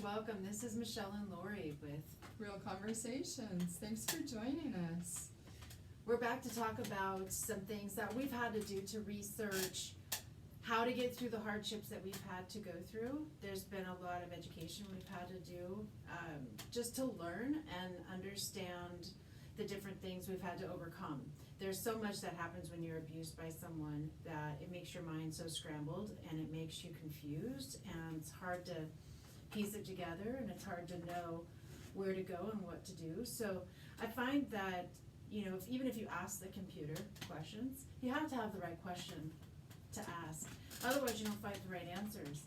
welcome. This is Michelle and Lori with Real Conversations. Thanks for joining us. We're back to talk about some things that we've had to do to research how to get through the hardships that we've had to go through. There's been a lot of education we've had to do just to learn and understand the different things we've had to overcome. There's so much that happens when you're abused by someone that it makes your mind so scrambled and it makes you confused, and it's hard to piece it together, and it's hard to know where to go and what to do. So I find that, even if you ask the computer questions, you have to have the right question to ask. Otherwise, you don't find the right answers.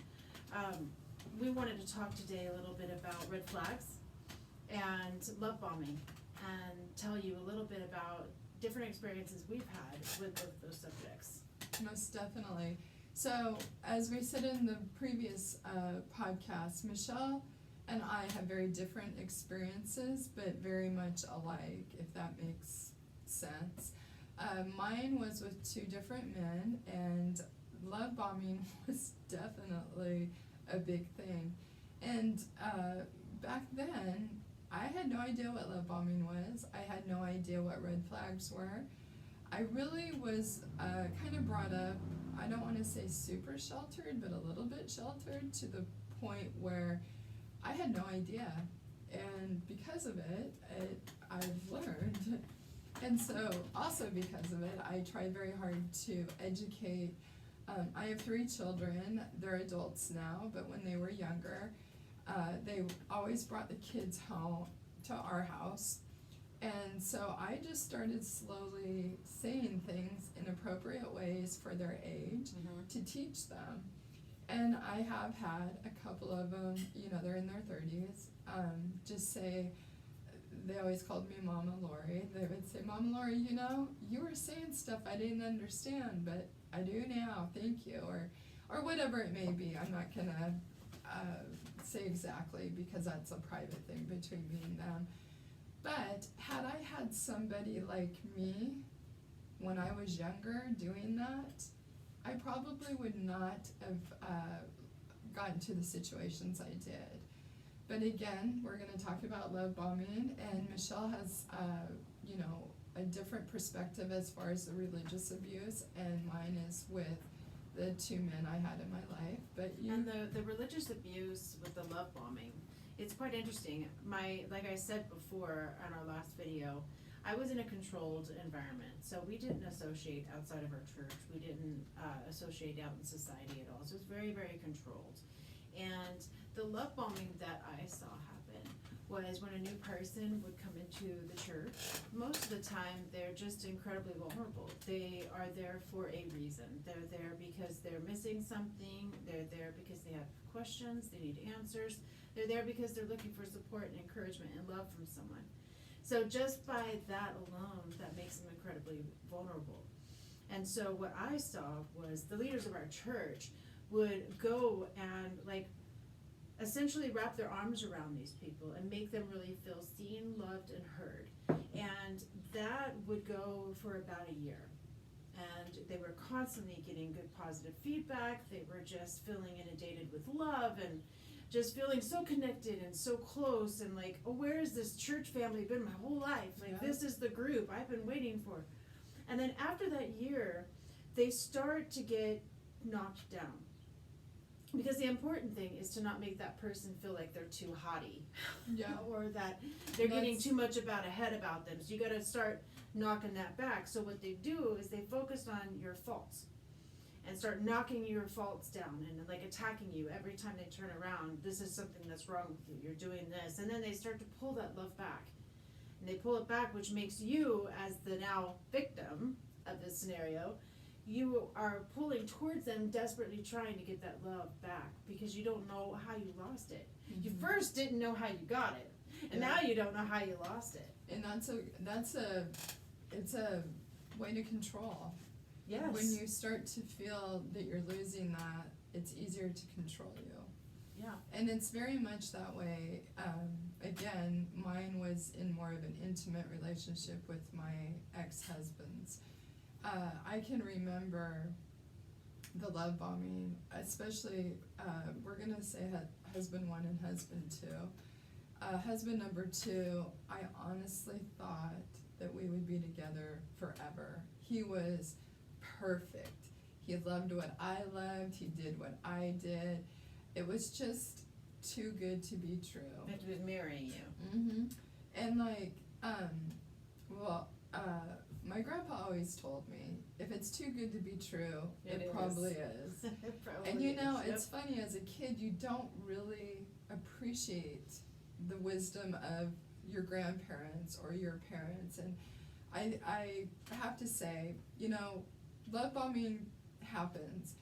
We wanted to talk today a little bit about red flags and love bombing, and tell you a little bit about different experiences we've had with both those subjects. Most definitely. So, as we said in the previous podcast, Michelle and I have very different experiences, but very much alike, if that makes sense. Mine was with two different men, and love bombing was definitely a big thing. And back then, I had no idea what love bombing was. I had no idea what red flags were. I really was kind of brought up, I don't want to say super sheltered, but a little bit sheltered, to the point where I had no idea. And because of it, I've learned. And so also because of it, I tried very hard to educate. I have 3 children. They're adults now, but when they were younger, they always brought the kids home to our house. And so I just started slowly saying things in appropriate ways for their age to teach them. And I have had a couple of them, they're in their 30s, just say, they always called me Mama Lori. They would say, Mama Lori, you were saying stuff I didn't understand, but I do now, thank you, or whatever it may be. I'm not gonna say exactly, because that's a private thing between me and them. But had I had somebody like me when I was younger doing that, I probably would not have gotten to the situations I did. But again, we're going to talk about love bombing, and Michelle has, a different perspective as far as the religious abuse, and mine is with the 2 men I had in my life. But And the religious abuse with the love bombing, it's quite interesting. Like I said before on our last video, I was in a controlled environment, so we didn't associate outside of our church. We didn't associate out in society at all. So it's very, very controlled. And the love bombing that I saw happen was when a new person would come into the church. Most of the time, they're just incredibly vulnerable. They are there for a reason. They're there because they're missing something. They're there because they have questions. They need answers. They're there because they're looking for support and encouragement and love from someone. So just by that alone, that makes them incredibly vulnerable. And so what I saw was the leaders of our church would go and essentially wrap their arms around these people and make them really feel seen, loved, and heard. And that would go for about a year. And they were constantly getting good positive feedback. They were just feeling inundated with love and just feeling so connected and so close, and where has this church family been my whole life? This is the group I've been waiting for. And then after that year, they start to get knocked down. Because the important thing is to not make that person feel like they're too haughty, or that they're getting too much ahead about them. So you got to start knocking that back. So what they do is they focus on your faults and start knocking your faults down and attacking you every time they turn around. This is something that's wrong with you. You're doing this, and then they start to pull that love back, and they pull it back, which makes you, as the now victim of this scenario, you are pulling towards them, desperately trying to get that love back, because you don't know how you lost it. You first didn't know how you got it, and now you don't know how you lost it. And it's a way to control. Yes. When you start to feel that you're losing that, it's easier to control you. Yeah. And it's very much that way. Again, mine was in more of an intimate relationship with my ex-husbands. I can remember the love bombing, especially, we're gonna say husband one and husband two. Husband number two, I honestly thought that we would be together forever. He was perfect. He loved what I loved, he did what I did. It was just too good to be true. It was mirroring you. Mm-hmm. And like, my grandpa always told me, if it's too good to be true, it probably is. It probably And you know, is, yep. it's funny, as a kid, you don't really appreciate the wisdom of your grandparents or your parents. And I have to say, you know, love bombing happens.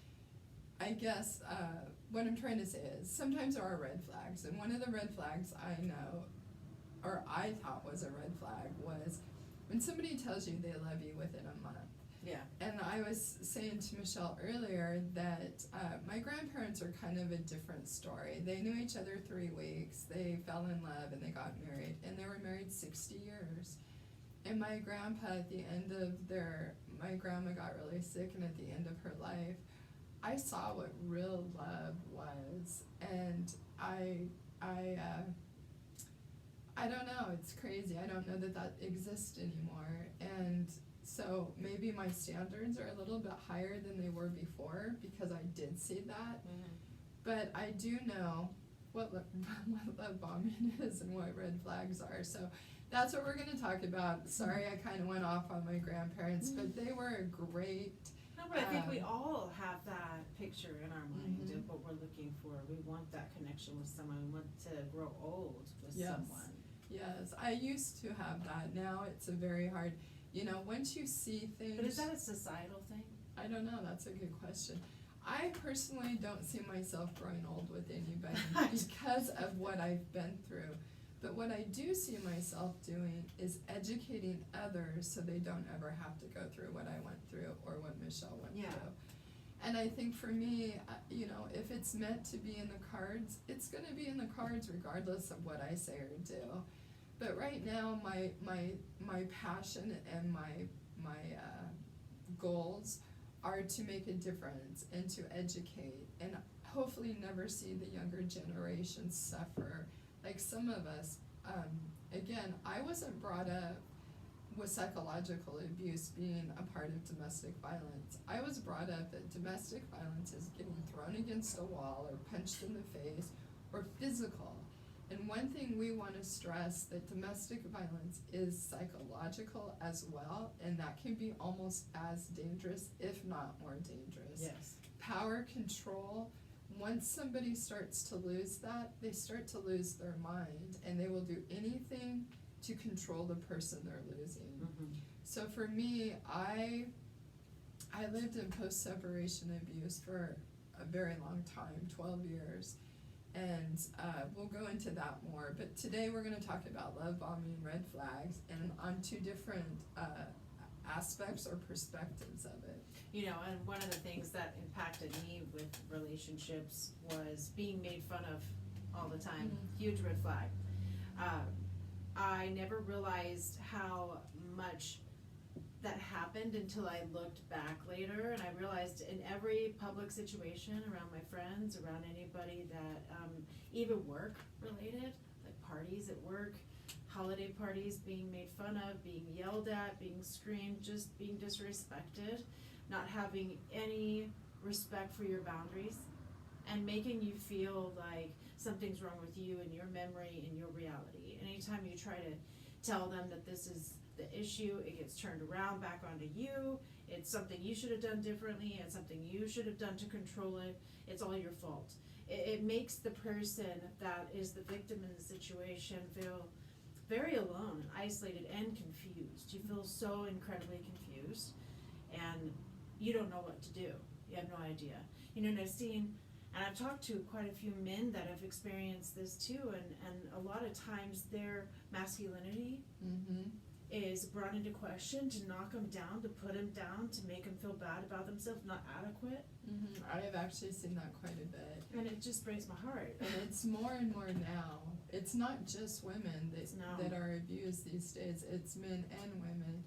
I guess, what I'm trying to say is, sometimes there are red flags, and one of the red flags I know, or I thought was a red flag, was when somebody tells you they love you within a month. Yeah. And I was saying to Michelle earlier that my grandparents are kind of a different story. They knew each other 3 weeks, they fell in love, and they got married, and they were married 60 years. And my grandpa, at the end of my grandma got really sick, and at the end of her life, I saw what real love was, and I don't know, it's crazy. I don't know that exists anymore, and so maybe my standards are a little bit higher than they were before because I did see that. Mm-hmm. But I do know what love bombing is and what red flags are. So that's what we're going to talk about. Sorry, I kind of went off on my grandparents, but they were a great. No, but I think we all have that picture in our mind Mhm. of what we're looking for. We want that connection with someone. We want to grow old with Yes. someone. Yes, I used to have that. Now it's a very hard, you know, once you see things. But is that a societal thing? I don't know, that's a good question. I personally don't see myself growing old with anybody because of what I've been through. But what I do see myself doing is educating others so they don't ever have to go through what I went through or what Michelle went Yeah. through. And I think for me, you know, if it's meant to be in the cards, it's gonna be in the cards regardless of what I say or do. But right now, my passion and my goals are to make a difference and to educate and hopefully never see the younger generation suffer. Like some of us, again, I wasn't brought up with psychological abuse being a part of domestic violence. I was brought up that domestic violence is getting thrown against a wall or punched in the face or physical. And one thing we want to stress, that domestic violence is psychological as well, and that can be almost as dangerous, if not more dangerous. Yes. Power control, once somebody starts to lose that, they start to lose their mind, and they will do anything to control the person they're losing. Mm-hmm. So for me, I lived in post-separation abuse for a very long time, 12 years. And we'll go into that more. But today we're going to talk about love bombing, red flags, and on 2 different aspects or perspectives of it. You know, and one of the things that impacted me with relationships was being made fun of all the time. Mhm. Huge red flag. I never realized how much that happened until I looked back later, and I realized in every public situation around my friends, around anybody that, even work related, like parties at work, holiday parties, being made fun of, being yelled at, being screamed, just being disrespected, not having any respect for your boundaries, and making you feel like something's wrong with you and your memory and your reality. Anytime you try to tell them that this is the issue, it gets turned around back onto you. It's something you should have done differently. It's something you should have done to control it. It's all your fault. It makes the person that is the victim in the situation feel very alone, isolated, and confused. You feel so incredibly confused, and you don't know what to do. You have no idea. You know, and I've talked to quite a few men that have experienced this too, and a lot of times their masculinity Mm-hmm. is brought into question to knock them down, to put them down, to make them feel bad about themselves, not adequate. Mm-hmm. I have actually seen that quite a bit. And it just breaks my heart. And it's more and more now. It's not just women No. that are abused these days, it's men and women.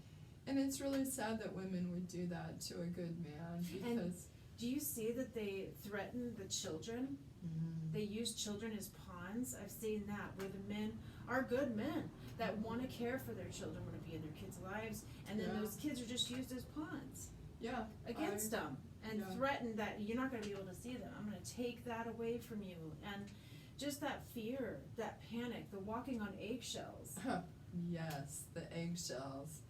And it's really sad that women would do that to a good man because Do you see that they threaten the children? Mm. They use children as pawns. I've seen that where the men are good men that want to care for their children, want to be in their kids' lives, and then Yeah. those kids are just used as pawns Yeah. against them and yeah. threaten that you're not going to be able to see them. I'm going to take that away from you. And just that fear, that panic, the walking on eggshells. Yes, the eggshells.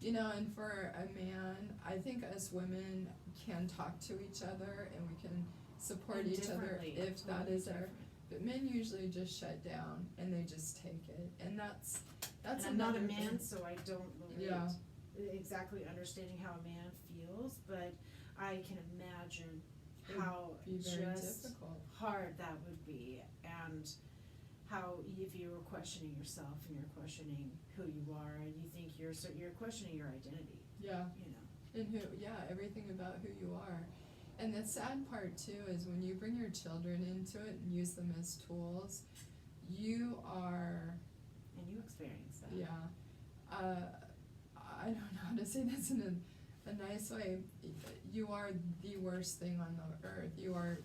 You know, and for a man, I think us women can talk to each other and we can support And each other differently, if that totally is our. different. But men usually just shut down and they just take it, and that's And I'm not a another man, thing. so I don't relate Yeah. exactly understanding how a man feels, but I can imagine It would how be very just difficult. hard that would be, and how if you were questioning yourself and you're questioning who you are and you think you're questioning your identity, Yeah. you know. And everything about who you are. And the sad part too is when you bring your children into it and use them as tools, you are, And you experience that. yeah, I don't know how to say this in a nice way. You are the worst thing on the earth. You are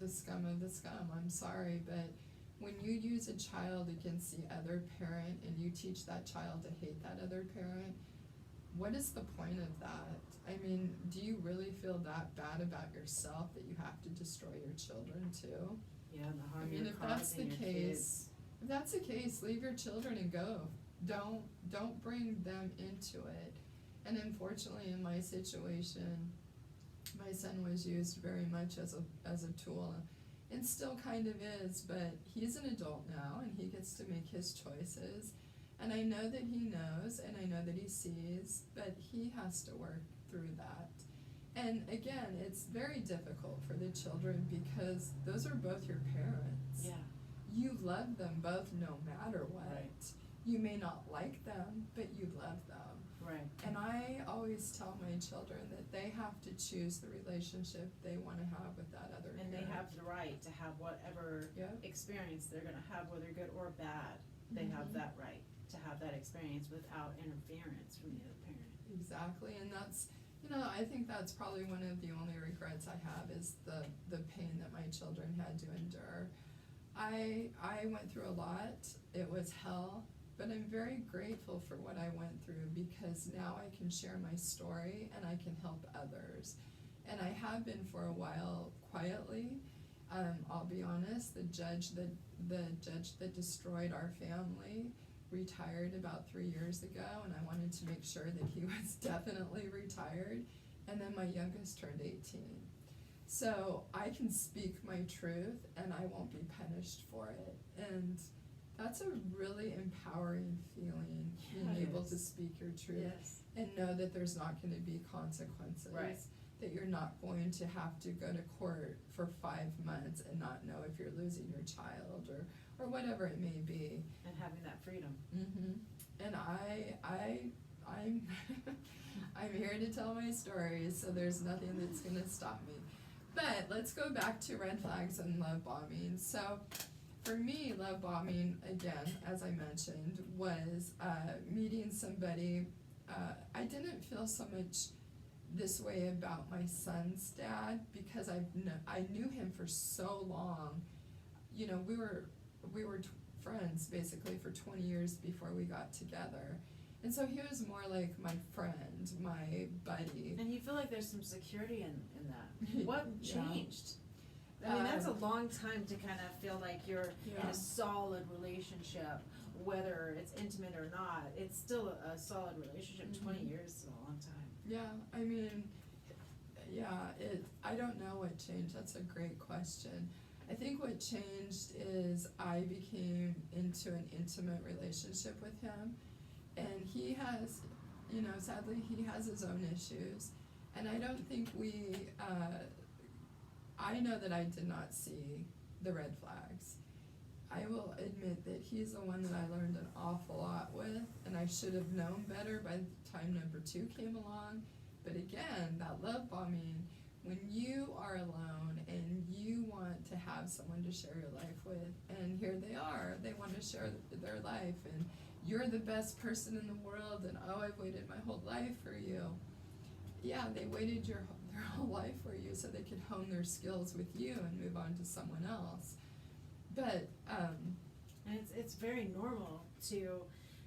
the scum of the scum. I'm sorry, but when you use a child against the other parent and you teach that child to hate that other parent, what is the point of that? I mean, do you really feel that bad about yourself that you have to destroy your children too? Yeah, and the I harm mean, you're if that's the causing your case, kids. if that's the case, leave your children and go. Don't bring them into it. And unfortunately, in my situation, my son was used very much as a tool, and still kind of is. But he's an adult now, and he gets to make his choices. And I know that he knows, and I know that he sees, but he has to work through that. And again, it's very difficult for the children because those are both your parents. Yeah. You love them both no matter what. Right. You may not like them, but you love them. Right. And I always tell my children that they have to choose the relationship they want to have with that other And parent. they have the right to have whatever Yep. experience they're gonna have, whether good or bad. They have Mhm. that right to have that experience without interference from the other parent. Exactly, and that's, I think that's probably one of the only regrets I have is the pain that my children had to endure. I went through a lot, it was hell, but I'm very grateful for what I went through because now I can share my story and I can help others. And I have been for a while quietly. I'll be honest, the judge that destroyed our family retired about 3 years ago, and I wanted to make sure that he was definitely retired. And then my youngest turned 18. So I can speak my truth and I won't be punished for it. And that's a really empowering feeling, being Yeah, it able is. to speak your truth Yes. and know that there's not gonna be consequences. Right. That you're not going to have to go to court for 5 months and not know if you're losing your child or whatever it may be. And having that freedom. And I'm I'm here to tell my stories, so there's nothing that's gonna stop me. But let's go back to red flags and love bombing. So for me, love bombing, again, as I mentioned, was meeting somebody. I didn't feel so much this way about my son's dad because I knew him for so long. We were friends basically for 20 years before we got together. And so he was more like my friend, my buddy. And you feel like there's some security in that. What Yeah. changed? I mean, that's a long time to kind of feel like you're in Yeah. a solid relationship, whether it's intimate or not. It's still a solid relationship. 20 years is a long time. Yeah, I mean, I don't know what changed. That's a great question. I think what changed is I became into an intimate relationship with him, and he has, sadly, he has his own issues, and I don't think I know that I did not see the red flags. I will admit that he's the one that I learned an awful lot with, and I should have known better by the time number 2 came along. But again, that love bombing, when you are alone and you want to have someone to share your life with, and here they are, they want to share their life, and you're the best person in the world, and oh, I've waited my whole life for you. Yeah, they waited their whole life for you so they could hone their skills with you and move on to someone else. But, And it's very normal to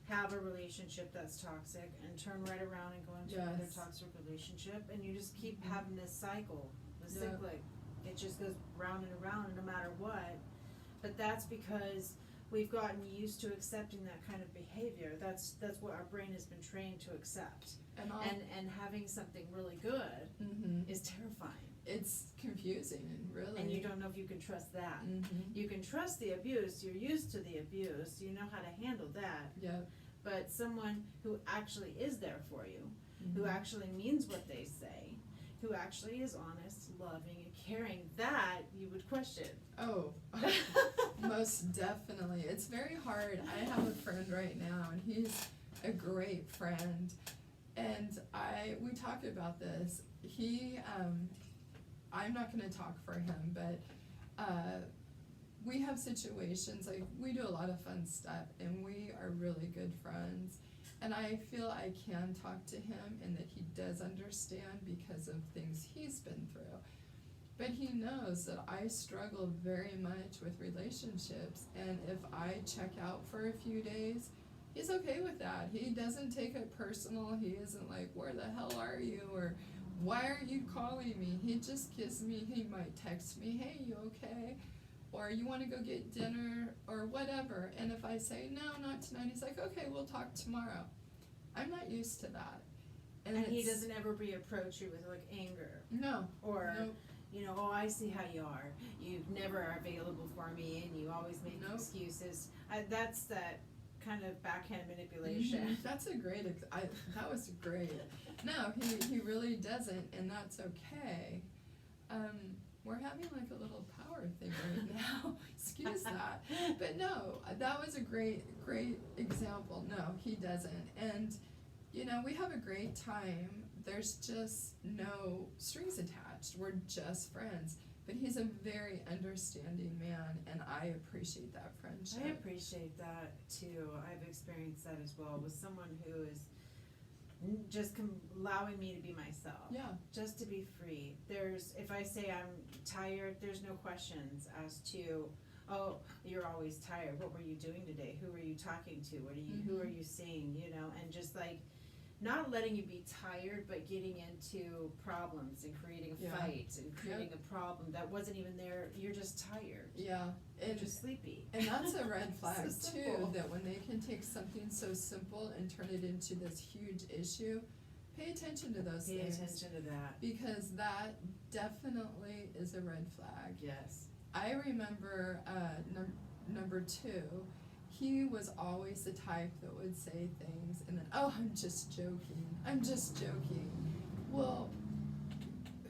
have a relationship that's toxic and turn right around and go into another Yes. toxic relationship, and you just keep having this cycle, the Yeah. cyclic. It just goes round and around no matter what. But that's because we've gotten used to accepting that kind of behavior. That's what our brain has been trained to accept. and all, And having something really good mhm. is terrifying. It's confusing, really. And you don't know if you can trust that. Mhm. You can trust the abuse, you're used to the abuse, you know how to handle that. Yep. But someone who actually is there for you, who Mhm. actually means what they say, who actually is honest, loving, and caring, that you would question. Oh, most definitely. It's very hard. I have a friend right now, and he's a great friend. And we talk about this. I'm not gonna talk for him, but, we have situations, like, we do a lot of fun stuff, and we are really good friends. And I feel I can talk to him and that he does understand because of things he's been through. But he knows that I struggle very much with relationships, and if I check out for a few days, he's okay with that. He doesn't take it personal. He isn't like, where the hell are you? Or why aren't you calling me? He just gives me, he might text me, hey, you okay? Or you wanna go get dinner or whatever. And if I say, no, not tonight, he's like, okay, we'll talk tomorrow. I'm not used to that. And he it's- doesn't ever reapproach you with like anger No, or, no, you know, oh, I see how you are. You never are available for me and you always make Nope. excuses. That's that kind of backhand manipulation. Mhm. That's a great, that was great. No, he really doesn't, and that's okay. We're having like a little power thing right now, excuse that. But no, that was a great example. No, he doesn't. And, you know, we have a great time. There's just no strings attached. We're just friends. But he's a very understanding man, and I appreciate that friendship. I appreciate that too. I've experienced that as well with someone who is just allowing me to be myself. Yeah. Just to be free. If I say I'm tired, there's no questions as to, oh, you're always tired. What were you doing today? Who were you talking to? Who are you seeing? You know, and just like not letting you be tired, but getting into problems and creating a Yeah. fight and creating a problem that wasn't even there. You're just tired. Yeah. You're just sleepy. And that's a red flag So too, simple. that when they can take something so simple and turn it into this huge issue, pay attention to those Pay things. attention to that. Because that definitely is a red flag. Yes. I remember number two, he was always the type that would say things and then, oh, I'm just joking. Well,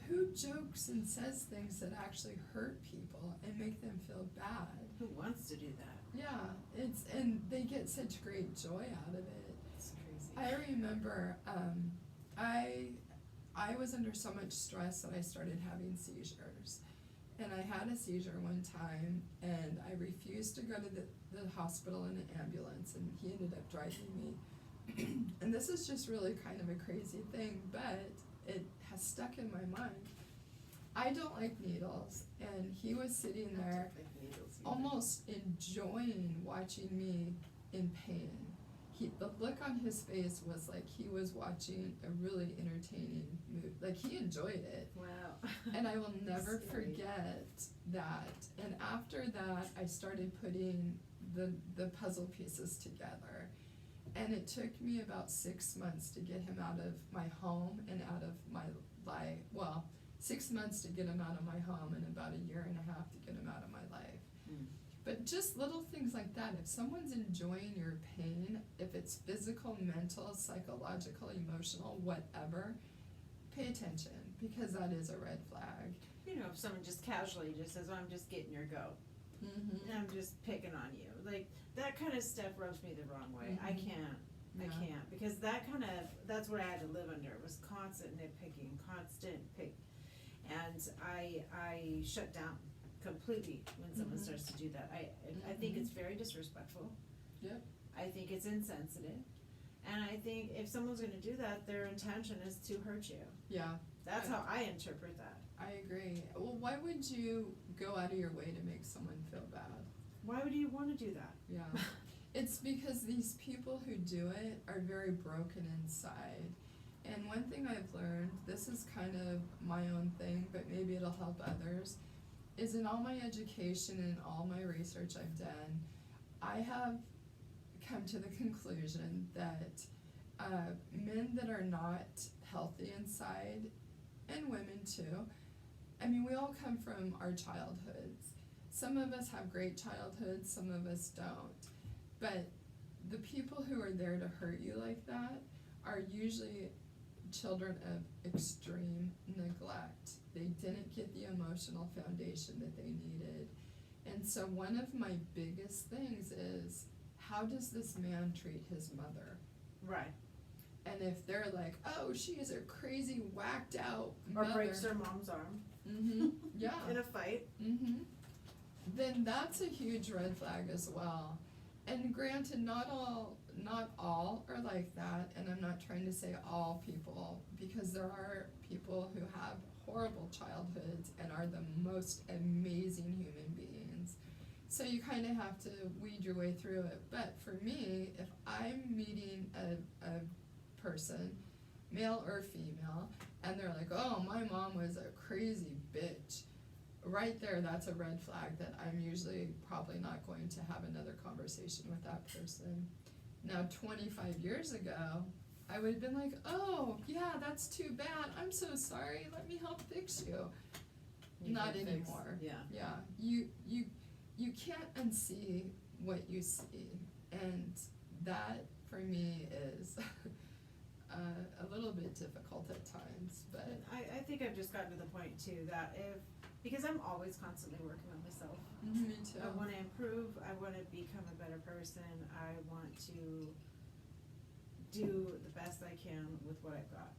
who jokes and says things that actually hurt people and make them feel bad? Who wants to do that? Yeah, and they get such great joy out of it. It's crazy. I remember, I was under so much stress that I started having seizures. And I had a seizure one time, and I refused to go to the hospital in an ambulance, and he ended up driving me. And this is just really kind of a crazy thing, but it has stuck in my mind. I don't like needles, and he was sitting there almost enjoying watching me in pain. The look on his face was like he was watching a really entertaining movie, like he enjoyed it. Wow. And I will never Scary. forget that. And after that, I started putting the puzzle pieces together. And it took me about 6 months to get him out of my home and out of my life. Well, 6 months to get him out of my home and about 1.5 years to get him out of my life. Mm. But just little things like that. If someone's enjoying your pain, if it's physical, mental, psychological, emotional, whatever, pay attention, because that is a red flag. You know, if someone just casually just says, oh, I'm just getting your goat. Mm-hmm. I'm just picking on you. Like, that kind of stuff rubs me the wrong way. I Mhm. can't. I Yeah. can't. Because that's what I had to live under, was constant nitpicking, constant pick. And I shut down completely when someone Mhm. starts to do that. I think Mhm. it's very disrespectful. Yep. I think it's insensitive. And I think if someone's gonna do that, their intention is to hurt you. Yeah. That's how I interpret that. I agree. Well, why would you go out of your way to make someone feel bad? Why would you want to do that? Yeah. It's because these people who do it are very broken inside. And one thing I've learned, this is kind of my own thing, but maybe it'll help others, is in all my education and all my research I've done, I have come to the conclusion that men that are not healthy inside, and women too, I mean, we all come from our childhoods. Some of us have great childhoods, some of us don't. But the people who are there to hurt you like that are usually children of extreme neglect. They didn't get the emotional foundation that they needed. And so one of my biggest things is, how does this man treat his mother? Right. And if they're like, oh, she is a crazy, whacked out Or mother. breaks her mom's arm. Mm-hmm. Yeah. In a fight. Mm-hmm. Then that's a huge red flag as well. And granted, not all are like that, and I'm not trying to say all people, because there are people who have horrible childhoods and are the most amazing human beings. So you kind of have to weed your way through it. But for me, if I'm meeting a person, male or female, and they're like, oh, my mom was a crazy bitch, right there, that's a red flag that I'm usually probably not going to have another conversation with that person. Now, 25 years ago, I would have been like, oh, yeah, that's too bad. I'm so sorry. Let me help fix you. Not anymore. Yeah. Yeah, you can't unsee what you see, and that for me is a little bit difficult at times. But I think I've just gotten to the point too that because I'm always constantly working on myself. me too. I want to improve. I want to become a better person. I want to do the best I can with what I've got.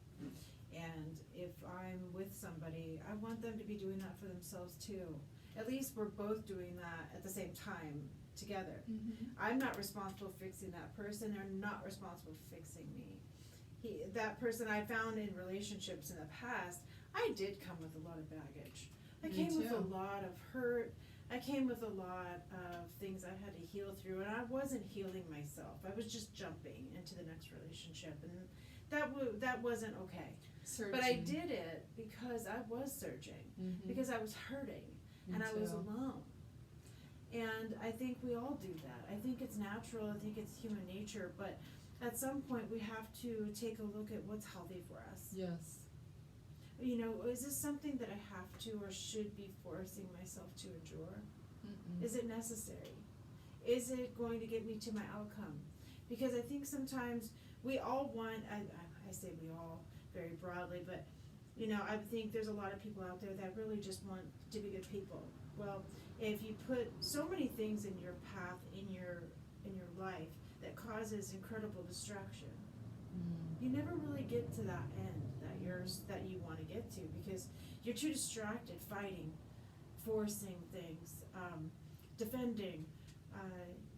And if I'm with somebody, I want them to be doing that for themselves too. At least we're both doing that at the same time together. Mm-hmm. I'm not responsible for fixing that person. They're not responsible for fixing me. That person I found in relationships in the past, I did come with a lot of baggage. I Me came with too. a lot of hurt. I came with a lot of things I had to heal through, and I wasn't healing myself. I was just jumping into the next relationship, and that wasn't okay. Searching. But I did it because I was searching, Mm-hmm. because I was hurting, Me and I was too. alone. And I think we all do that. I think it's natural. I think it's human nature. But at some point, we have to take a look at what's healthy for us. Yes. You know, is this something that I have to or should be forcing myself to endure? Mm-mm. Is it necessary? Is it going to get me to my outcome? Because I think sometimes we all want, I say we all very broadly, but you know, I think there's a lot of people out there that really just want to be good people. Well, if you put so many things in your path, in your life, that causes incredible destruction, you never really get to that end that you want to get to, because you're too distracted fighting, forcing things, defending,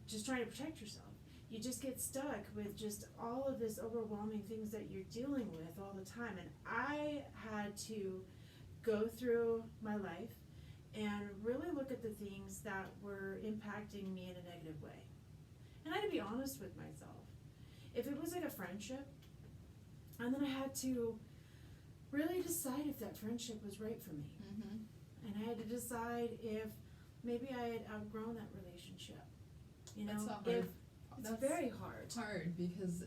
just trying to protect yourself. You just get stuck with just all of this overwhelming things that you're dealing with all the time. And I had to go through my life and really look at the things that were impacting me in a negative way. And I had to be honest with myself. If it was like a friendship, and then I had to really decide if that friendship was right for me. Mm-hmm. And I had to decide if maybe I had outgrown that relationship. You know, That's not if hard. it's That's very hard. It's hard because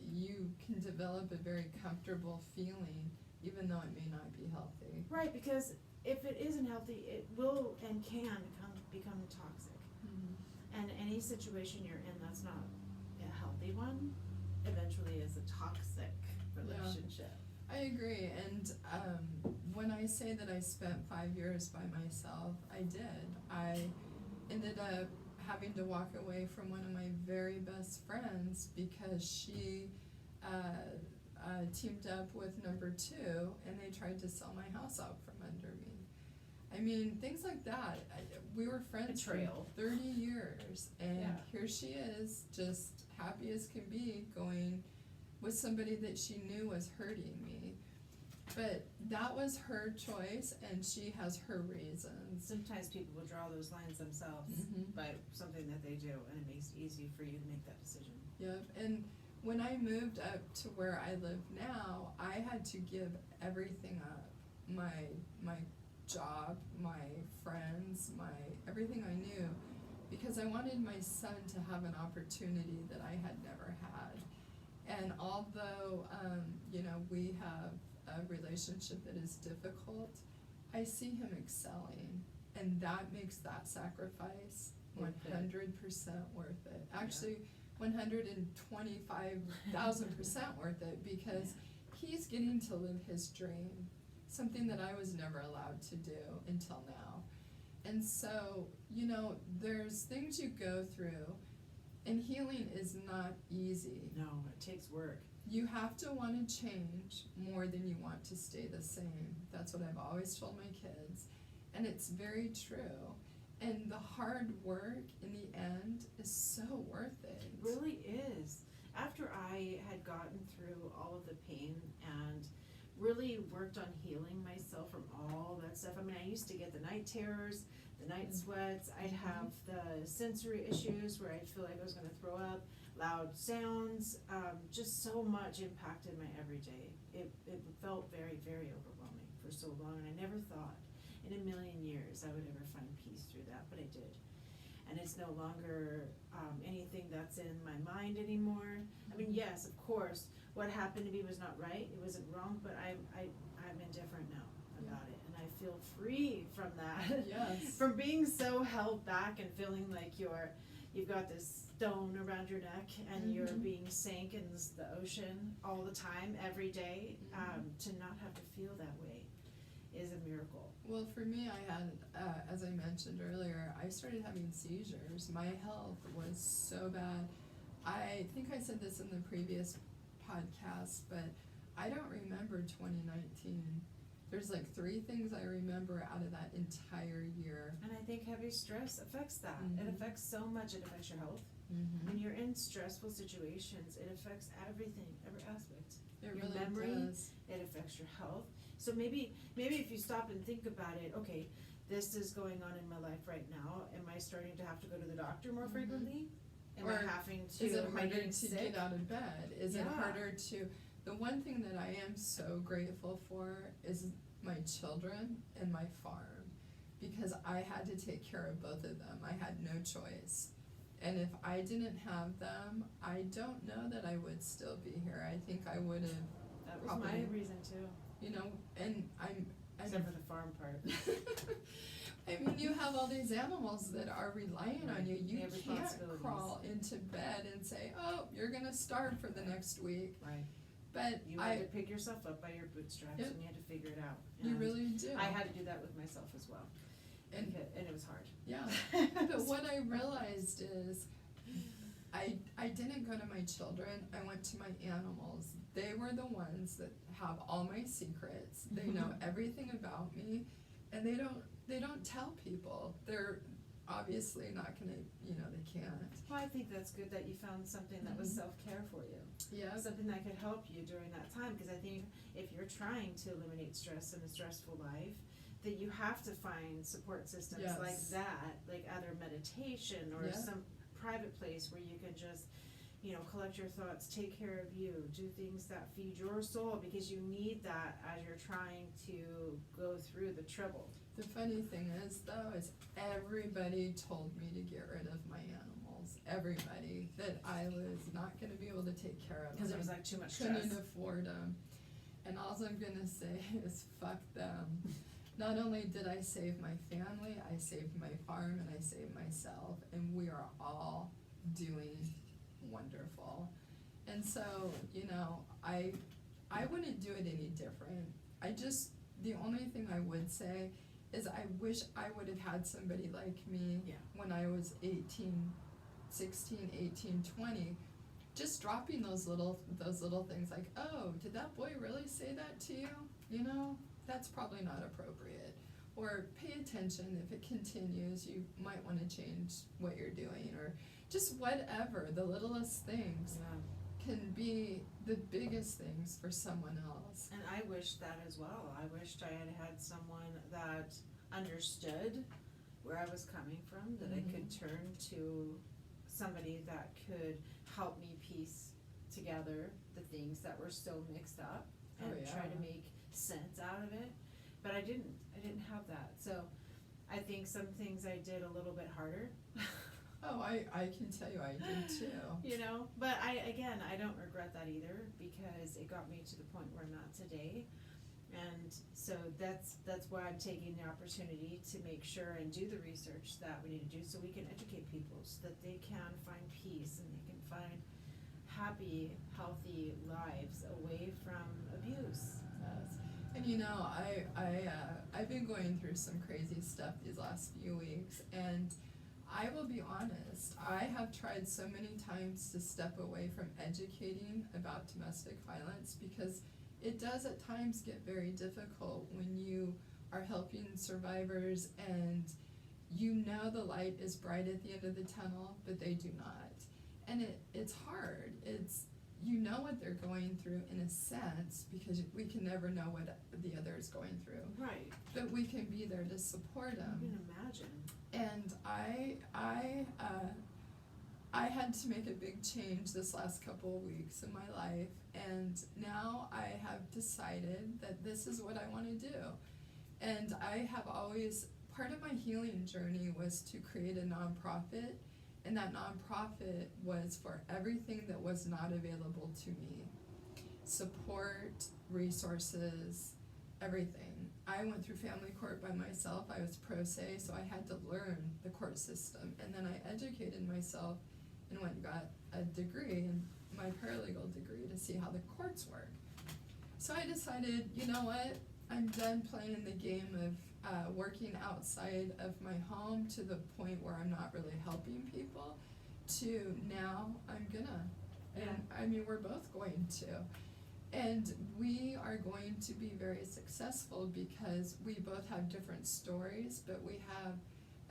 you can develop a very comfortable feeling even though it may not be healthy. Right, because if it isn't healthy, it will and can become toxic. Mm-hmm. And any situation you're in that's not a healthy one eventually is a toxic relationship. I agree, and when I say that I spent 5 years by myself, I did. I ended up having to walk away from one of my very best friends because she teamed up with number 2, and they tried to sell my house out from under me. I mean, things like that. We were friends Betrayal. for 30 years, and Yeah. here she is, just happy as can be, going with somebody that she knew was hurting me. But that was her choice, and she has her reasons. Sometimes people will draw those lines themselves Mhm. by something that they do, and it makes it easy for you to make that decision. Yep, and when I moved up to where I live now, I had to give everything up. My job, my friends, everything I knew, because I wanted my son to have an opportunity that I had never had. And although, we have a relationship that is difficult, I see him excelling, and that makes that sacrifice Worth it. 100% worth it. Actually, 125,000% worth it, because he's getting to live his dream, something that I was never allowed to do until now. And so, there's things you go through, and healing is not easy. No, it takes work. You have to want to change more than you want to stay the same. That's what I've always told my kids, and it's very true. And the hard work in the end is so worth it. It really is. After I had gotten through all of the pain and really worked on healing myself from all that stuff. I mean, I used to get the night terrors, the night sweats. I'd have the sensory issues where I'd feel like I was going to throw up, loud sounds, just so much impacted my everyday. It felt very, very overwhelming for so long, and I never thought in a million years I would ever find peace through that, but I did. And it's no longer anything that's in my mind anymore. I mean, yes, of course, what happened to me was not right, it wasn't wrong, but I'm indifferent now about it, and I feel free from that. Yes. From being so held back and feeling like you've got this stone around your neck and you're being sank in the ocean all the time, every day, to not have to feel that way is a miracle. Well, for me, I had, as I mentioned earlier, I started having seizures. My health was so bad. I think I said this in the previous podcast, but I don't remember 2019. There's like 3 things I remember out of that entire year. And I think heavy stress affects that. It affects so much. It affects your health. When you're in stressful situations, it affects everything, every aspect. It Your really memory, does. it affects your health. So maybe if you stop and think about it, okay, this is going on in my life right now. Am I starting to have to go to the doctor more frequently? Am I having to? Is it am I harder getting to sick? get out of bed? Is it Yeah. harder to? The one thing that I am so grateful for is my children and my farm, because I had to take care of both of them. I had no choice. And if I didn't have them, I don't know that I would still be here. I think I would have, That was probably. my reason too, and I'm except for the farm part. I mean, you have all these animals that are relying on you. Right. You They have can't responsibilities. crawl into bed and say, oh, you're gonna starve for the next week. Right. But You had to pick yourself up by your bootstraps, Yep. and you had to figure it out. you And really do. I had to do that with myself as well, And and it was hard. yeah, but what I realized is I didn't go to my children, I went to my animals. They were the ones that have all my secrets. They know everything about me, and they don't tell people. They're obviously not gonna, they can't. Well, I think that's good that you found something that was self-care for you. Yeah. Something that could help you during that time, because I think if you're trying to eliminate stress in a stressful life, that you have to find support systems Yes. like that, like either meditation or Yeah. some private place where you can just, collect your thoughts, take care of you, do things that feed your soul, because you need that as you're trying to go through the trouble. The funny thing is, though, is everybody told me to get rid of my animals. Everybody, that I was not gonna be able to take care of them. Because it was like too much Couldn't stress. afford them. And all I'm gonna say is fuck them. Not only did I save my family, I saved my farm and I saved myself, and we are all doing wonderful. And so, I wouldn't do it any different. The only thing I would say is I wish I would have had somebody like me Yeah. when I was 16, 18, 20, just dropping those little things like, oh, did that boy really say that to you? That's probably not appropriate. Or pay attention, if it continues, you might want to change what you're doing, or just whatever, the littlest things. Yeah. can be the biggest things for someone else. And I wish that as well. I wished I had had someone that understood where I was coming from, that I could turn to somebody that could help me piece together the things that were so mixed up and try to make sense out of it. But I didn't have that. So I think some things I did a little bit harder. Oh, I can tell you I did too. You know, but I don't regret that either, because it got me to the point where I'm at today. And so that's why I'm taking the opportunity to make sure and do the research that we need to do, so we can educate people, so that they can find peace and they can find happy, healthy lives away from abuse. Yes. And you know, I've been going through some crazy stuff these last few weeks, and I will be honest, I have tried so many times to step away from educating about domestic violence, because it does at times get very difficult when you are helping survivors and you know the light is bright at the end of the tunnel, but they do not. And it's hard. You know what they're going through in a sense, because we can never know what the other is going through. Right. But we can be there to support them. You can imagine. And I had to make a big change this last couple of weeks in my life, and now I have decided that this is what I want to do. And I have always, part of my healing journey was to create a nonprofit, and that nonprofit was for everything that was not available to me. Support, resources, everything. I went through family court by myself. I was pro se, so I had to learn the court system. And then I educated myself and went and got a degree, my paralegal degree, to see how the courts work. So I decided, you know what, I'm done playing the game of working outside of my home to the point where I'm not really helping people, to now I'm gonna. And I mean, we're both going to. And we are going to be very successful because we both have different stories, but we have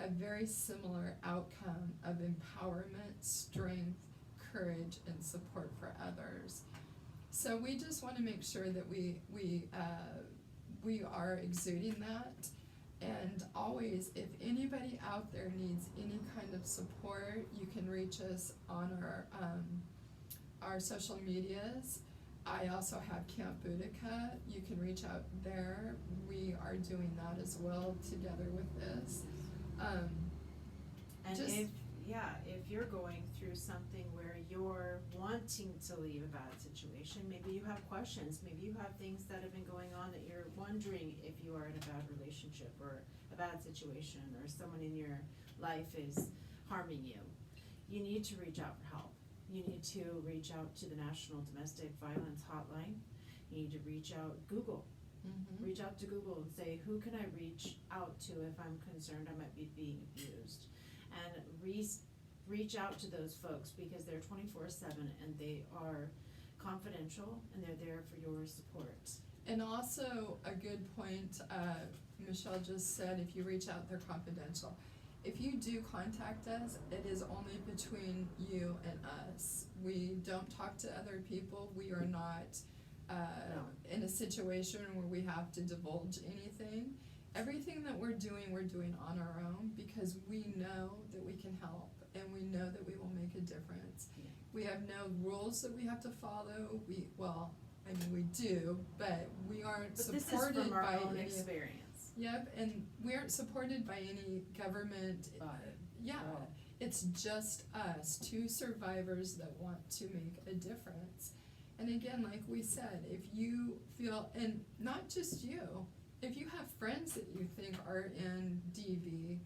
a very similar outcome of empowerment, strength, courage, and support for others. So we just want to make sure that we are exuding that. And always, if anybody out there needs any kind of support, you can reach us on our social medias. I also have Camp Boudica. You can reach out there. We are doing that as well together with this. And if you're going through something where you're wanting to leave a bad situation, maybe you have questions, maybe you have things that have been going on that you're wondering if you are in a bad relationship or a bad situation, or someone in your life is harming you, you need to reach out for help. You need to reach out to the National Domestic Violence Hotline. You need to reach out, reach out to Google and say, who can I reach out to if I'm concerned I might be being abused? And reach out to those folks, because they're 24/7 and they are confidential and they're there for your support. And also a good point, Michelle just said, if you reach out, they're confidential. If you do contact us, it is only between you and us. We don't talk to other people. We are not in a situation where we have to divulge anything. Everything that we're doing on our own, because we know that we can help and we know that we will make a difference. Yeah. We have no rules that we have to follow. We do, but we aren't supported this is from our by own any experience. Yep, and we aren't supported by any government. It's just us, two survivors that want to make a difference. And again, like we said, if you feel, and not just you, if you have friends that you think are in DV,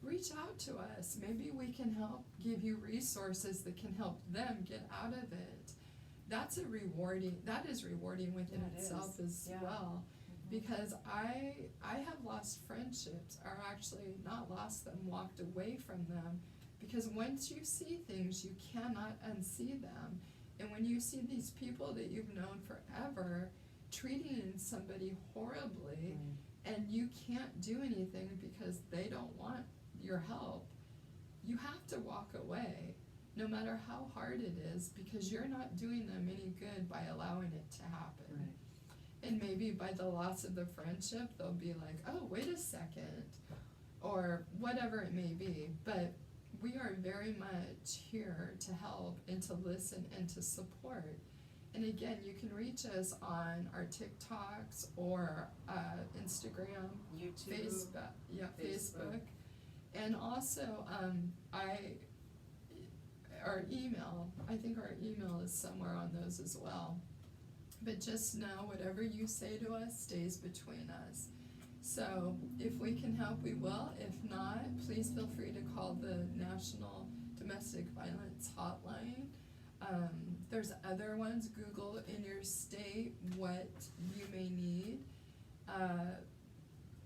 reach out to us. Maybe we can help give you resources that can help them get out of it. That is rewarding within itself as well. Because I have lost friendships, or actually not lost them, walked away from them, because once you see things, you cannot unsee them. And when you see these people that you've known forever treating somebody horribly, and you can't do anything because they don't want your help, you have to walk away. no matter how hard it is, because you're not doing them any good by allowing it to happen. And maybe by the loss of the friendship, they'll be like, oh, wait a second, or whatever it may be. But we are very much here to help and to listen and to support. And again, you can reach us on our TikToks or Instagram, YouTube, Facebook. And also, our email, I think our email is somewhere on those as well. But just know whatever you say to us stays between us. So if we can help, we will. If not, please feel free to call the National Domestic Violence Hotline. There's other ones. Google in your state what you may need.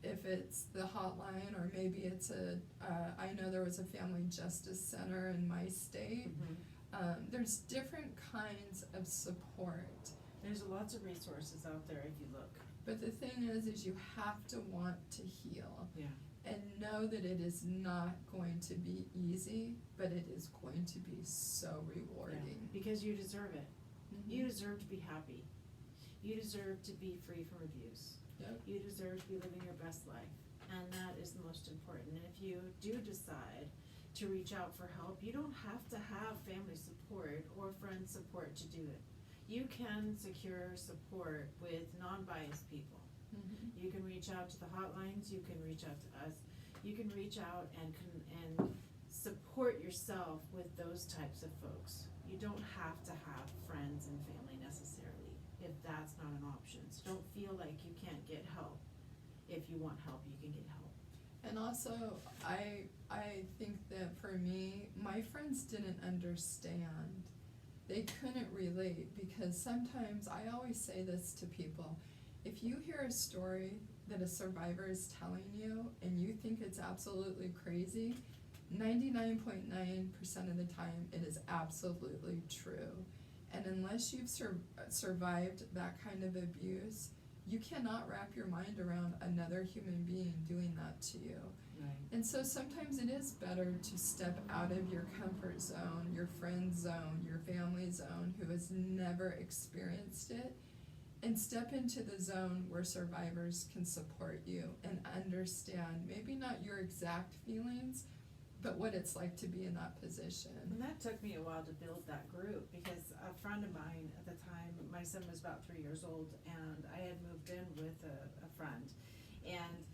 If it's the hotline, or maybe it's I know there was a family justice center in my state. There's different kinds of support. There's lots of resources out there if you look. But the thing is you have to want to heal. Yeah. And know that it is not going to be easy, but it is going to be so rewarding. Yeah. Because you deserve it. Mm-hmm. You deserve to be happy. You deserve to be free from abuse. Yep. You deserve to be living your best life. And that is the most important. And if you do decide to reach out for help, you don't have to have family support or friend support to do it. You can secure support with non-biased people. Mm-hmm. You can reach out to the hotlines, you can reach out to us, you can reach out and support yourself with those types of folks. You don't have to have friends and family necessarily if that's not an option. So don't feel like you can't get help. If you want help, you can get help. And also, I think that for me, my friends didn't understand. They couldn't relate, because sometimes, I always say this to people, if you hear a story that a survivor is telling you and you think it's absolutely crazy, 99.9% of the time it is absolutely true. And unless you've survived that kind of abuse, you cannot wrap your mind around another human being doing that to you. Right. And so sometimes it is better to step out of your comfort zone, your friend zone, your family zone who has never experienced it, and step into the zone where survivors can support you and understand maybe not your exact feelings, but what it's like to be in that position. And that took me a while to build that group, because a friend of mine at the time, my son was about 3 years old, and I had moved in with a friend, and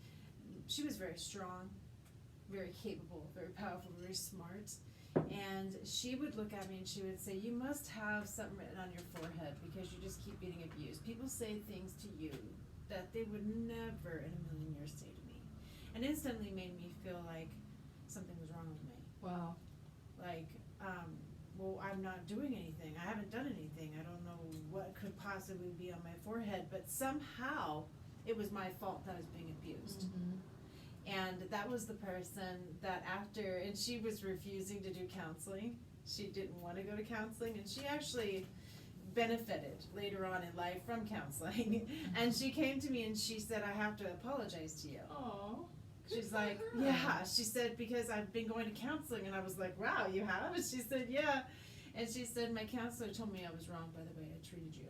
she was very strong, very capable, very powerful, very smart, and she would look at me and she would say, you must have something written on your forehead because you just keep getting abused. People say things to you that they would never in a million years say to me, and instantly made me feel like something was wrong with me. Wow. Like, well, I'm not doing anything. I haven't done anything. I don't know what could possibly be on my forehead, but somehow it was my fault that I was being abused. Mm-hmm. And that was the person that after, and she was refusing to do counseling. She didn't want to go to counseling, and she actually benefited later on in life from counseling. And she came to me and she said, I have to apologize to you. Aww. She's like, yeah, she said, because I've been going to counseling. And I was like, wow, you have? And she said, yeah. And she said, my counselor told me I was wrong by the way I treated you.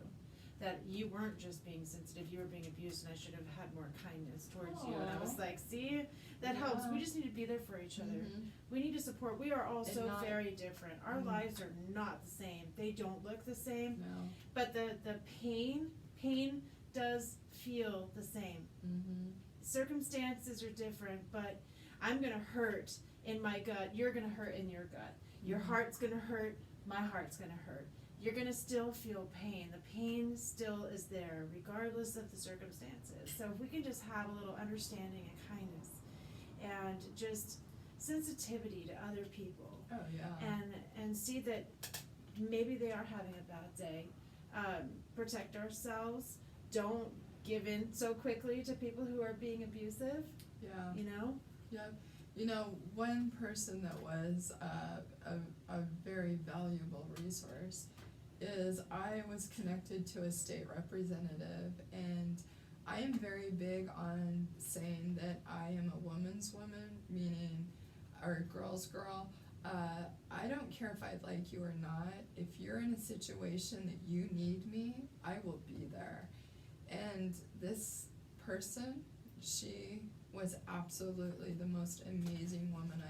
That you weren't just being sensitive, you were being abused, and I should have had more kindness towards you. And I was like, see, that helps. We just need to be there for each other. Mm-hmm. We need to support. We are all And so not- very different. Our Mhm. lives are not the same. They don't look the same. No. But the pain does feel the same. Mm-hmm. Circumstances are different, but I'm gonna hurt in my gut, you're gonna hurt in your gut. Your Mhm. heart's gonna hurt, my heart's gonna hurt. You're gonna still feel pain. The pain still is there, regardless of the circumstances. So if we can just have a little understanding and kindness and just sensitivity to other people, Oh, yeah. and see that maybe they are having a bad day. Protect ourselves. Don't give in so quickly to people who are being abusive, Yeah. you know? Yep. You know, one person that was a very valuable resource is I was connected to a state representative, and I am very big on saying that I am a woman's woman, meaning, or a girl's girl. I don't care if I like you or not. If you're in a situation that you need me, I will be there. And this person, she was absolutely the most amazing woman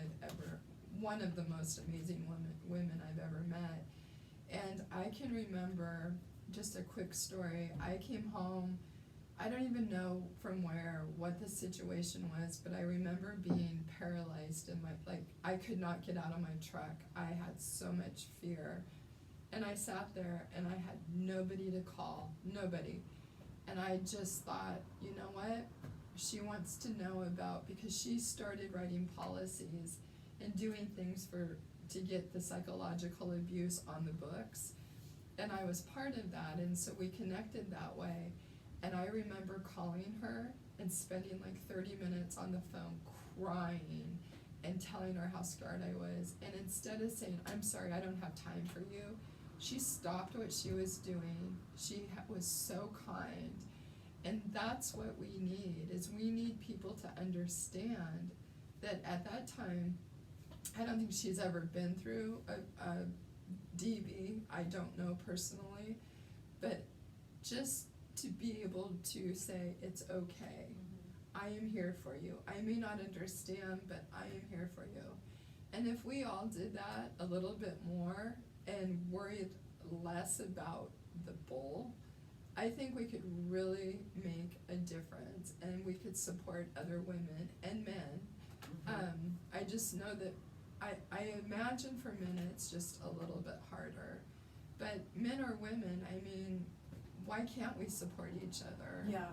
one of the most amazing women I've ever met. And I can remember, just a quick story, I came home, I don't even know from where, what the situation was, but I remember being paralyzed in I could not get out of my truck. I had so much fear. And I sat there and I had nobody to call, nobody. And I just thought, you know what? She wants to know about, because she started writing policies and doing things to get the psychological abuse on the books. And I was part of that, and so we connected that way. And I remember calling her and spending 30 minutes on the phone crying and telling her how scared I was. And instead of saying, I'm sorry, I don't have time for you, she stopped what she was doing. She was so kind. And that's what we need people to understand that at that time, I don't think she's ever been through a DV, I don't know personally, but just to be able to say, it's okay, I am here for you. I may not understand, but I am here for you. And if we all did that a little bit more and worried less about the bull, I think we could really make a difference, and we could support other women and men. I just know that I imagine for men it's just a little bit harder, but men or women, I mean, why can't we support each other? Yeah.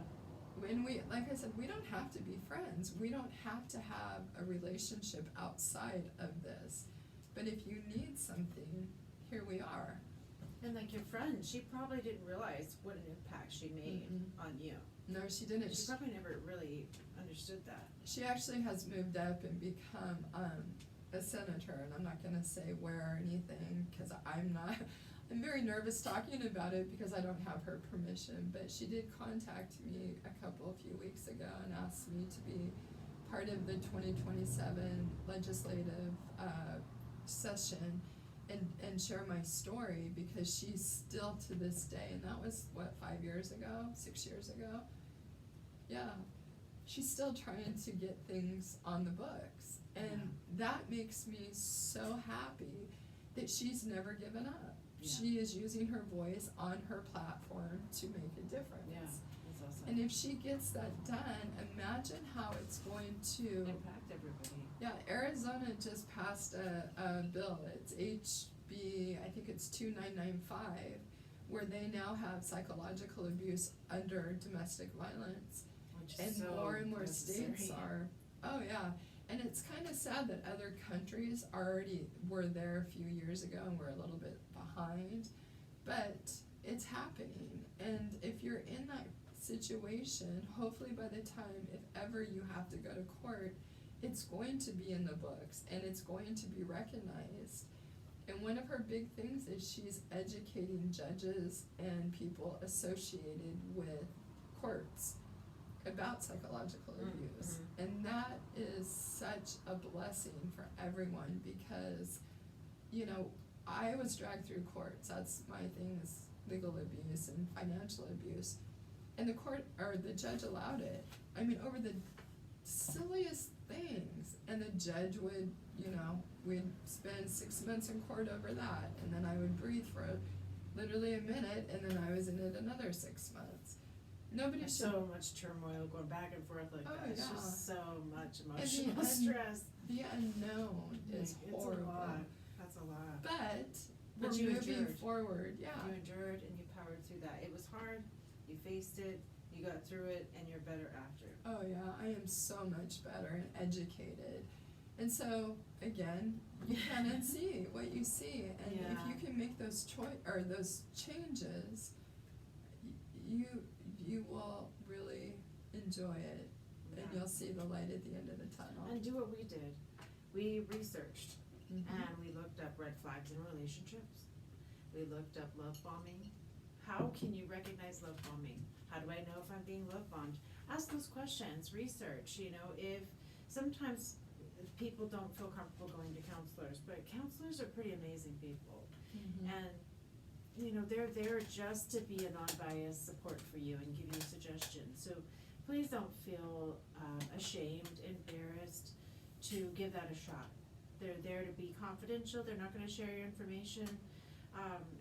When like I said, we don't have to be friends. We don't have to have a relationship outside of this. But if you need something, here we are. And like your friend, she probably didn't realize what an impact she made on you. No, she didn't. She probably never really understood that. She actually has moved up and become a senator, and I'm not gonna say where or anything, because I'm very nervous talking about it because I don't have her permission, but she did contact me a few weeks ago and asked me to be part of the 2027 legislative session and share my story, because she's still to this day, and that was, 5 years ago, 6 years ago? Yeah. She's still trying to get things on the books, and that makes me so happy that she's never given up. Yeah. She is using her voice on her platform to make a difference. Yeah, that's awesome. And if she gets that done, imagine how it's going to impact everybody. Yeah, Arizona just passed a bill. It's HB, I think it's 2995, where they now have psychological abuse under domestic violence. Which And is so more and more necessary. states are. Oh yeah, and it's kind of sad that other countries were there a few years ago and we're a little bit behind, but it's happening. And if you're in that situation, hopefully by the time, if ever you have to go to court, it's going to be in the books and it's going to be recognized. And one of her big things is she's educating judges and people associated with courts about psychological abuse. And that is such a blessing for everyone, because, I was dragged through courts. That's my thing, is legal abuse and financial abuse. And the judge allowed it. I mean, over the silliest things. And the judge would, we'd spend 6 months in court over that, and then I would breathe for literally a minute, and then I was in it another 6 months. Nobody There's should. so much turmoil going back and forth like that. It's just so much emotional And stress. The unknown is horrible. It's a lot. That's a lot. But you we're moving endured. forward. Yeah. You endured and you powered through that. It was hard. You faced it. You got through it, and you're better after. Oh yeah, I am so much better and educated. And so again, you can unsee what you see, and if you can make those those changes, you will really enjoy it, and you'll see the light at the end of the tunnel. And do what we did. We researched, Mhm. and we looked up red flags in relationships. We looked up love bombing. How can you recognize love bombing? How do I know if I'm being love bombed? Ask those questions. Research. If sometimes people don't feel comfortable going to counselors, but counselors are pretty amazing people. And, you know, they're there just to be a non-biased support for you and give you suggestions. So please don't feel ashamed, embarrassed to give that a shot. They're there to be confidential. They're not gonna share your information.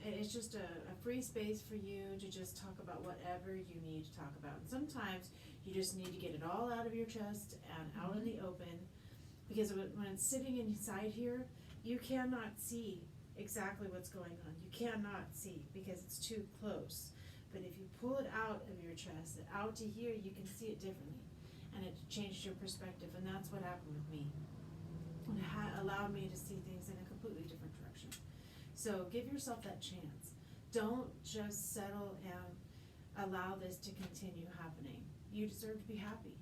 It's just a free space for you to just talk about whatever you need to talk about. And sometimes you just need to get it all out of your chest and out in the open, because when it's sitting inside here, you cannot see exactly what's going on. You cannot see because it's too close. But if you pull it out of your chest and out to here, you can see it differently, and it changes your perspective. And that's what happened with me. And it allowed me to see things in a completely different direction. So give yourself that chance. Don't just settle and allow this to continue happening. You deserve to be happy.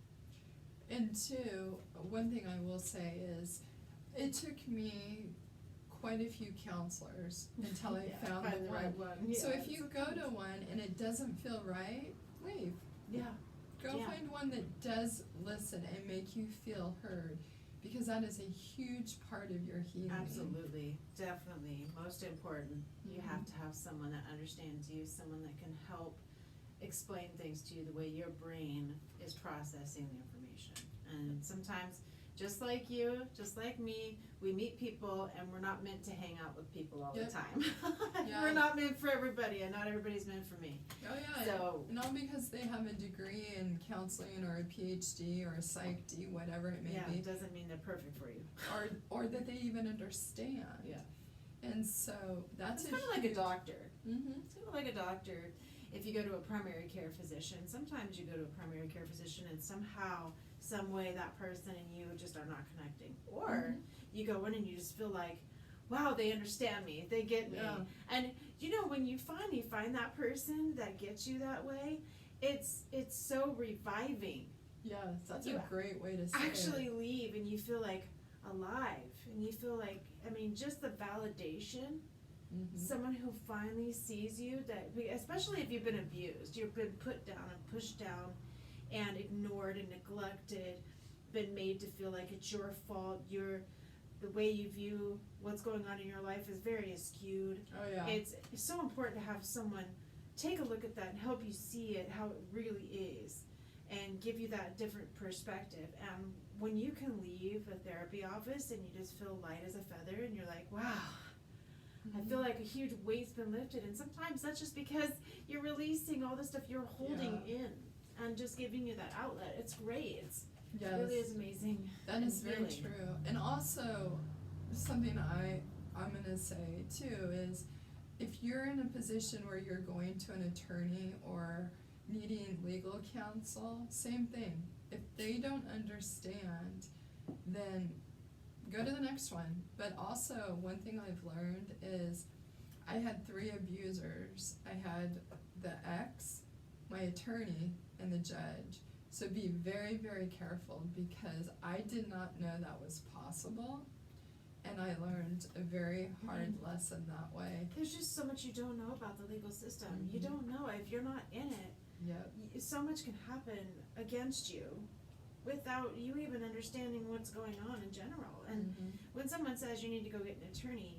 And two, one thing I will say is, it took me quite a few counselors until I found the right one. So if you go to one and it doesn't feel right, leave. Yeah. Go find one that does listen and make you feel heard, because that is a huge part of your healing. Absolutely, definitely. Most important, you have to have someone that understands you, someone that can help explain things to you the way your brain is processing the information. And sometimes, just like you, just like me, we meet people and we're not meant to hang out with people all the time. We're not meant for everybody, and not everybody's meant for me. Oh yeah, so, not because they have a degree in counseling or a PhD or a Psych D, whatever it may be. It doesn't mean they're perfect for you. Or that they even understand. Yeah. And so that's it's kind of like a doctor. Mm-hmm. It's kind of like a doctor. If you go to a primary care physician, sometimes you go to a primary care physician and somehow, some way, that person and you just are not connecting. Or you go in and you just feel like, wow, they understand me, they get me. Yeah. And you know, when you finally find that person that gets you that way, it's so reviving. Yes, that's a great way to say it. Actually leave and you feel like alive, and you feel like, I mean, just the validation. Someone who finally sees you, that, especially if you've been abused, you've been put down and pushed down and ignored and neglected, been made to feel like it's your fault, the way you view what's going on in your life is very skewed. Oh yeah. It's so important to have someone take a look at that and help you see it how it really is, and give you that different perspective. And when you can leave a therapy office and you just feel light as a feather and you're like, wow, I feel like a huge weight's been lifted. And sometimes that's just because you're releasing all the stuff you're holding in and just giving you that outlet. It's great. It really is amazing. That is very true. And also, something I'm gonna say too is, if you're in a position where you're going to an attorney or needing legal counsel, same thing. If they don't understand, then go to the next one. But also, one thing I've learned is, I had 3 abusers. I had the ex, my attorney, and the judge. So be very, very careful, because I did not know that was possible, and I learned a very hard lesson that way. There's just so much you don't know about the legal system. You don't know if you're not in it. So much can happen against you without you even understanding what's going on in general. And when someone says you need to go get an attorney,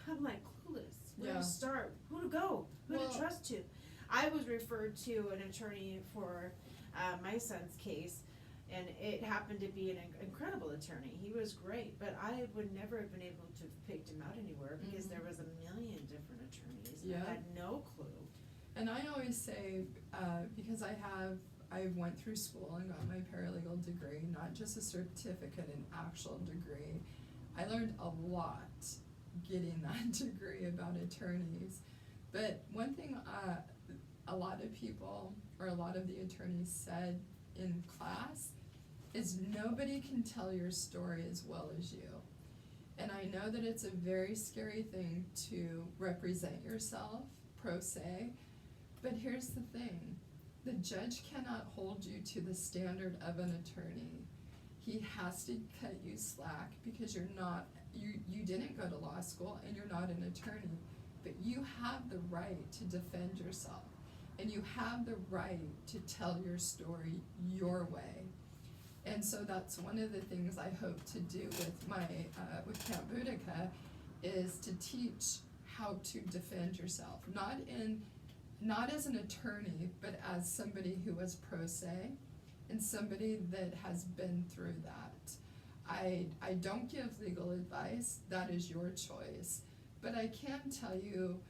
I'm like clueless. Where to start? Who to go? Who to trust to? I was referred to an attorney for my son's case, and it happened to be an incredible attorney. He was great, but I would never have been able to have picked him out anywhere, because there was a million different attorneys. And I had no clue. And I always say, because I went through school and got my paralegal degree, not just a certificate, an actual degree. I learned a lot getting that degree about attorneys. But one thing a lot of people, or a lot of the attorneys, said in class is, nobody can tell your story as well as you. And I know that it's a very scary thing to represent yourself pro se, but here's the thing. The judge cannot hold you to the standard of an attorney. He has to cut you slack, because you didn't go to law school and you're not an attorney, but you have the right to defend yourself, and you have the right to tell your story your way. And so that's one of the things I hope to do with my, with Camp Boudica, is to teach how to defend yourself, not as an attorney, but as somebody who was pro se, and somebody that has been through that. I don't give legal advice, that is your choice, but I can tell you,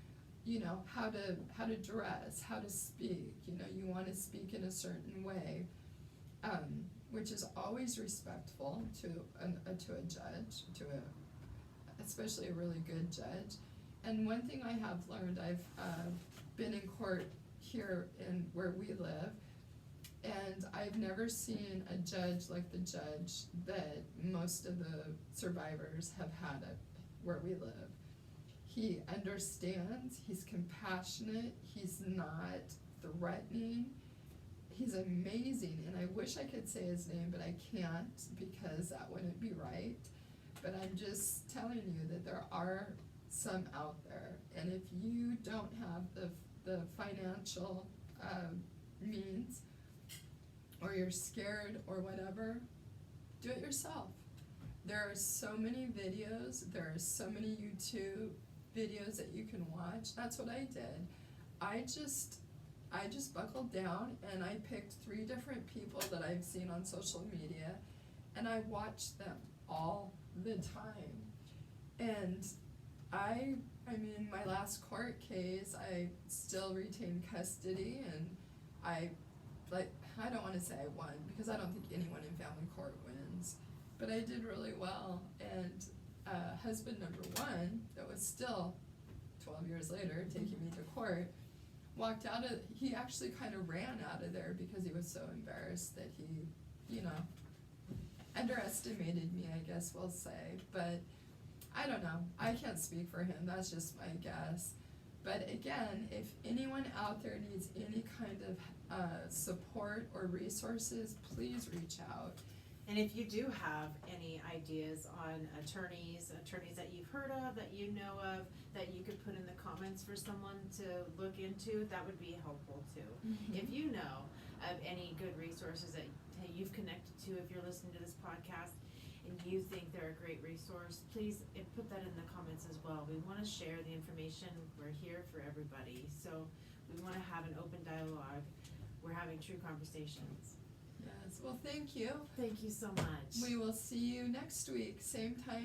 you know, how to dress, how to speak, you know, you wanna speak in a certain way, which is always respectful to a judge, especially a really good judge. And one thing I have learned, I've been in court here in where we live, and I've never seen a judge like the judge that most of the survivors have had at where we live. He understands, he's compassionate, he's not threatening, he's amazing, and I wish I could say his name, but I can't because that wouldn't be right. But I'm just telling you that there are some out there, and if you don't have the financial means, or you're scared or whatever, do it yourself. There are so many videos, there are so many YouTube videos that you can watch. That's what I did. I just buckled down and I picked 3 different people that I've seen on social media, and I watched them all the time. And I mean, my last court case, I still retained custody, and I don't wanna say I won, because I don't think anyone in family court wins, but I did really well. And husband number 1, that was still 12 years later taking me to court, walked out of, he actually kind of ran out of there because he was so embarrassed that he, you know, underestimated me, I guess we'll say. But I don't know, I can't speak for him, that's just my guess. But again, if anyone out there needs any kind of support or resources, please reach out. And if you do have any ideas on attorneys that you've heard of, that you know of, that you could put in the comments for someone to look into, that would be helpful too. Mm-hmm. If you know of any good resources that you've connected to, if you're listening to this podcast and you think they're a great resource, please put that in the comments as well. We wanna share the information, we're here for everybody, so we wanna have an open dialogue. We're having true conversations. Yes, well, thank you. Thank you so much. We will see you next week, same time.